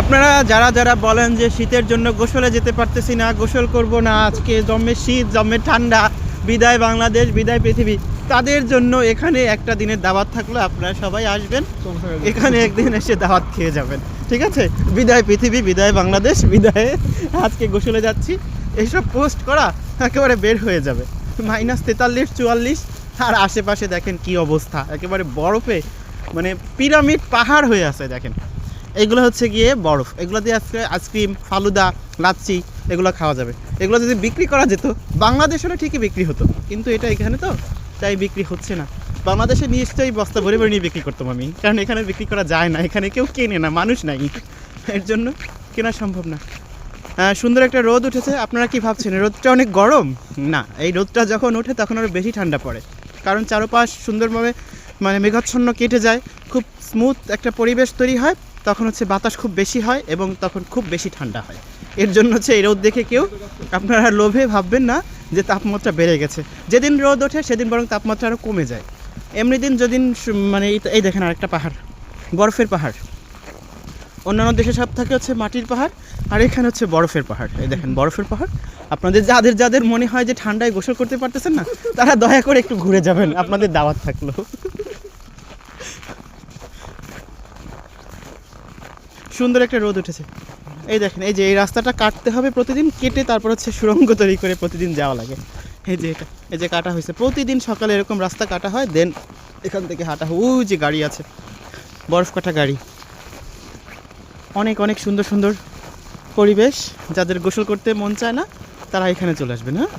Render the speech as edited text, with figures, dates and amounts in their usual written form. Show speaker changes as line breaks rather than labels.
আপনারা যারা যারা বলেন যে শীতের জন্য গোসলে যেতে পারতেছি না, গোসল করব না, আজকে জম্মে শীত জম্মে ঠান্ডা, বিদায় বাংলাদেশ বিদায় পৃথিবী, তাদের জন্য এখানে একটা দিনের দাওয়াত থাকলো। আপনারা সবাই আসবেন, এখানে একদিন এসে দাওয়াত খেয়ে যাবেন, ঠিক আছে? বিদায় পৃথিবী, বিদায় বাংলাদেশ, বিদায় আজকে গোসলে যাচ্ছি, এইসব পোস্ট করা একেবারে বের হয়ে যাবে। -43, 44, আর আশেপাশে দেখেন কি অবস্থা, একেবারে বরফে মানে পিরামিড পাহাড় হয়ে আছে। দেখেন এগুলো হচ্ছে গিয়ে বরফ, এগুলো দিয়ে আজকে আইসক্রিম, ফালুদা, লাচ্ছি এগুলো খাওয়া যাবে। এগুলো যদি বিক্রি করা যেত বাংলাদেশ হলে ঠিকই বিক্রি হতো, কিন্তু এটা এখানে তো তাই বিক্রি হচ্ছে না। বাংলাদেশে নিশ্চয়ই বস্তা ভরে ভরে নিয়ে বিক্রি করতাম আমি, কারণ এখানে বিক্রি করা যায় না, এখানে কেউ কেনে না, মানুষ নাই, এর জন্য কেনা সম্ভব না। সুন্দর একটা রোদ উঠেছে। আপনারা কি ভাবছেন রোদটা অনেক গরম? না, এই রোদটা যখন ওঠে তখন আরও বেশি ঠান্ডা পড়ে, কারণ চারপাশ সুন্দরভাবে মানে মেঘাচ্ছন্ন কেটে যায়, খুব স্মুথ একটা পরিবেশ তৈরি হয়, তখন হচ্ছে বাতাস খুব বেশি হয় এবং তখন খুব বেশি ঠান্ডা হয়। এর জন্য হচ্ছে এই রোদ দেখে কেউ আপনারা লোভে ভাববেন না যে তাপমাত্রা বেড়ে গেছে। যেদিন রোদ ওঠে সেদিন বরং তাপমাত্রা আরও কমে যায়। এমনি দিন যেদিন মানে এই দেখেন আরেকটা পাহাড়, বরফের পাহাড়। অন্যান্য দেশে সব থাকে হচ্ছে মাটির পাহাড়, আর এখানে হচ্ছে বরফের পাহাড়। এই দেখেন বরফের পাহাড়। আপনাদের যাদের যাদের মনে হয় যে ঠান্ডায় গোসল করতে পারতেছেন না, তারা দয়া করে একটু ঘুরে যাবেন, আপনাদের দাওয়াত থাকলো। সুন্দর একটা রোদ উঠেছে। এই দেখেন, এই যে এই রাস্তাটা কাটতে হবে প্রতিদিন, কেটে তারপর হচ্ছে সুড়ঙ্গ তৈরি করে প্রতিদিন যাওয়া লাগে। এই যে এটা, এই যে কাটা হয়েছে, প্রতিদিন সকালে এরকম রাস্তা কাটা হয়, দেন এখান থেকে হাঁটা হয়। ওই যে গাড়ি আছে, বরফ কাটা গাড়ি। অনেক অনেক সুন্দর সুন্দর পরিবেশ, যাদের গোসল করতে মন চায় না তারা এখানে চলে আসবেন। হ্যাঁ।